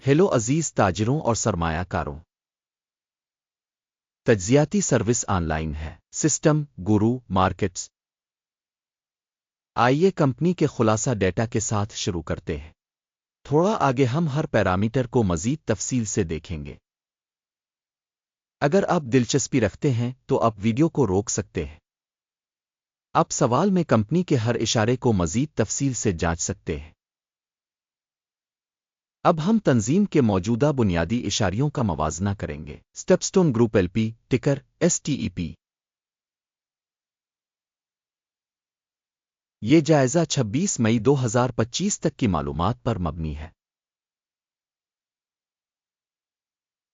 Hello عزیز تاجروں اور سرمایہ کاروں، تجزیاتی سروس آن لائن ہے سسٹم گورو مارکیٹس۔ آئیے کمپنی کے خلاصہ ڈیٹا کے ساتھ شروع کرتے ہیں۔ تھوڑا آگے ہم ہر پیرامیٹر کو مزید تفصیل سے دیکھیں گے۔ اگر آپ دلچسپی رکھتے ہیں تو آپ ویڈیو کو روک سکتے ہیں۔ آپ سوال میں کمپنی کے ہر اشارے کو مزید تفصیل سے جانچ سکتے ہیں۔ اب ہم تنظیم کے موجودہ بنیادی اشاریوں کا موازنہ کریں گے۔ سٹیپسٹون گروپ ایل پی، ٹکر STEP۔ یہ جائزہ 26 مئی 2025 تک کی معلومات پر مبنی ہے۔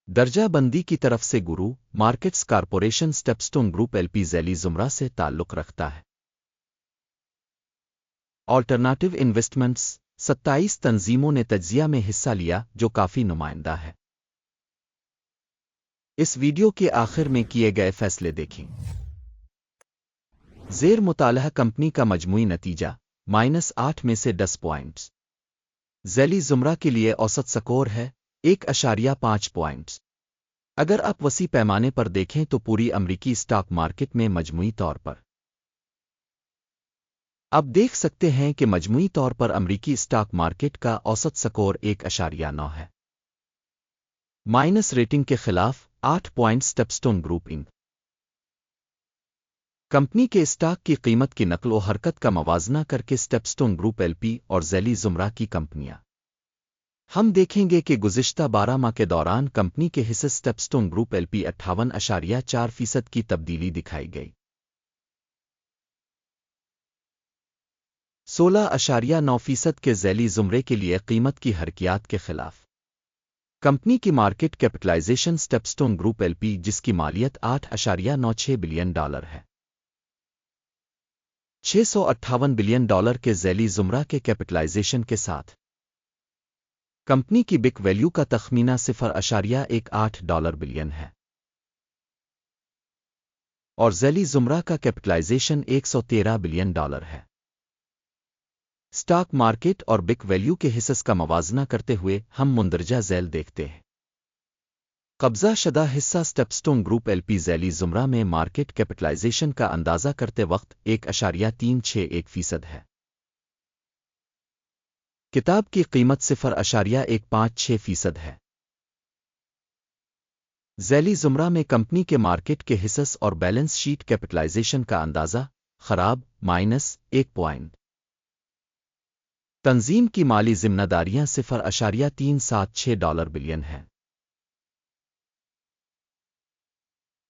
درجہ بندی کی طرف سے گورو markets corporation StepStone group L P ذیلی زمرہ سے تعلق رکھتا ہے۔ آلٹرنیٹو انویسٹمنٹس 27 تنظیموں نے تجزیہ میں حصہ لیا، جو کافی نمائندہ ہے۔ اس ویڈیو کے آخر میں کیے گئے فیصلے دیکھیں۔ زیر مطالعہ کمپنی کا مجموعی نتیجہ -8 میں سے 10 پوائنٹس۔ ذیلی زمرہ کے لیے اوسط سکور ہے 1.5 پوائنٹس۔ اگر آپ وسیع پیمانے پر دیکھیں تو پوری امریکی اسٹاک مارکیٹ میں مجموعی طور پر آپ دیکھ سکتے ہیں کہ مجموعی طور پر امریکی اسٹاک مارکیٹ کا اوسط سکور 1.9 ہے۔ مائنس ریٹنگ کے خلاف 8 پوائنٹ سٹیپسٹون گروپ انک۔ کمپنی کے اسٹاک کی قیمت کی نقل و حرکت کا موازنہ کر کے سٹیپسٹون گروپ ایل پی اور ذیلی زمرہ کی کمپنیاں۔ ہم دیکھیں گے کہ گزشتہ 12 ماہ کے دوران کمپنی کے حصے سٹیپسٹون گروپ ایل پی 58.4% کی تبدیلی دکھائی گئی۔ 16.9% کے ذیلی زمرے کے لیے قیمت کی حرکیات کے خلاف۔ کمپنی کی market capitalization StepStone group L P, جس کی مالیت $8.96 بلین ہے، $658 بلین کے ذیلی زمرہ کے کیپٹلائزیشن کے ساتھ کمپنی کی بک ویلیو کا تخمینہ $0.18 بلین ہے، اور ذیلی زمرہ کا کیپٹلائزیشن $113 بلین ہے۔ اسٹاک مارکیٹ اور بک ویلیو کے حصص کا موازنہ کرتے ہوئے ہم مندرجہ ذیل دیکھتے ہیں۔ قبضہ شدہ حصہ سٹیپسٹون گروپ ایل پی ذیلی زمرہ میں مارکیٹ کیپٹلائزیشن کا اندازہ کرتے وقت 1.361% ہے۔ کتاب کی قیمت 0.156% ہے۔ ذیلی زمرہ میں کمپنی کے مارکیٹ کے حصص اور بیلنس شیٹ کیپٹلائزیشن کا اندازہ خراب -1 پوائنٹ۔ تنظیم کی مالی ذمہ داریاں $0.376 بلین ہیں۔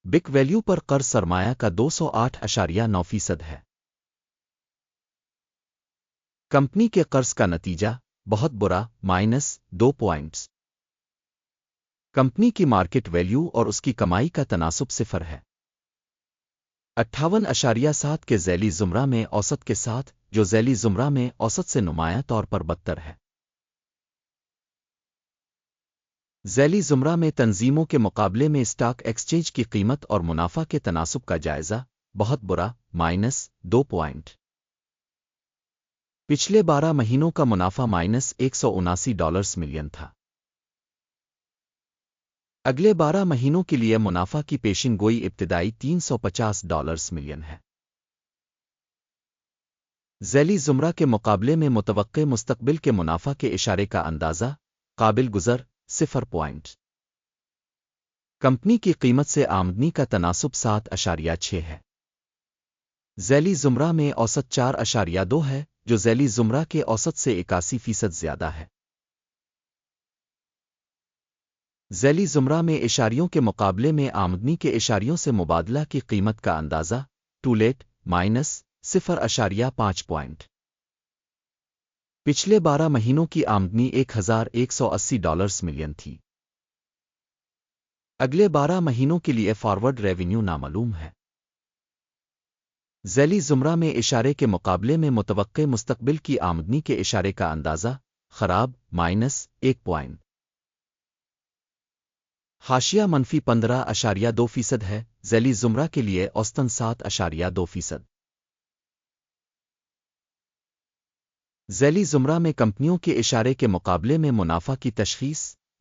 بک ویلیو پر قرض سرمایہ کا 208.9% ہے۔ کمپنی کے قرض کا نتیجہ بہت برا -2 پوائنٹس۔ کمپنی کی مارکیٹ ویلیو اور اس کی کمائی کا تناسب 0 ہے۔ 58.7 کے ذیلی زمرہ میں اوسط کے ساتھ، جو ذیلی زمرہ میں اوسط سے نمایاں طور پر بدتر ہے۔ ذیلی زمرہ میں تنظیموں کے مقابلے میں اسٹاک ایکسچینج کی قیمت اور منافع کے تناسب کا جائزہ بہت برا -2 پوائنٹ۔ پچھلے 12 مہینوں کا منافع $179 ملین تھا۔ اگلے 12 مہینوں کے لیے منافع کی پیشن گوئی ابتدائی $350 ملین ہے۔ ذیلی زمرہ کے مقابلے میں متوقع مستقبل کے منافع کے اشارے کا اندازہ قابل گزر 0 پوائنٹ۔ کمپنی کی قیمت سے آمدنی کا تناسب 7.6 ہے۔ ذیلی زمرہ میں اوسط 4.2 ہے، جو ذیلی زمرہ کے اوسط سے 81% زیادہ ہے۔ ذیلی زمرہ میں اشاریوں کے مقابلے میں آمدنی کے اشاریوں سے مبادلہ کی قیمت کا اندازہ ٹولیٹ -0.5 پوائنٹ۔ پچھلے 12 مہینوں کی آمدنی $1,180 ملین تھی۔ اگلے 12 مہینوں کے لیے فارورڈ ریونیو نامعلوم ہے۔ ذیلی زمرہ میں اشارے کے مقابلے میں متوقع مستقبل کی آمدنی کے اشارے کا اندازہ خراب -1 پوائنٹ۔ حاشیہ -15.2% ہے، ذیلی زمرہ کے لیے اوسطاً 7.2%۔ ذیلی زمرہ میں کمپنیوں کے اشارے کے مقابلے میں منافع کی تشخیص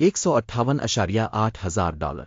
$158,800।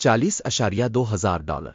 $40,200।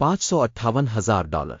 $558,000।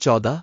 14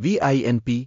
VINP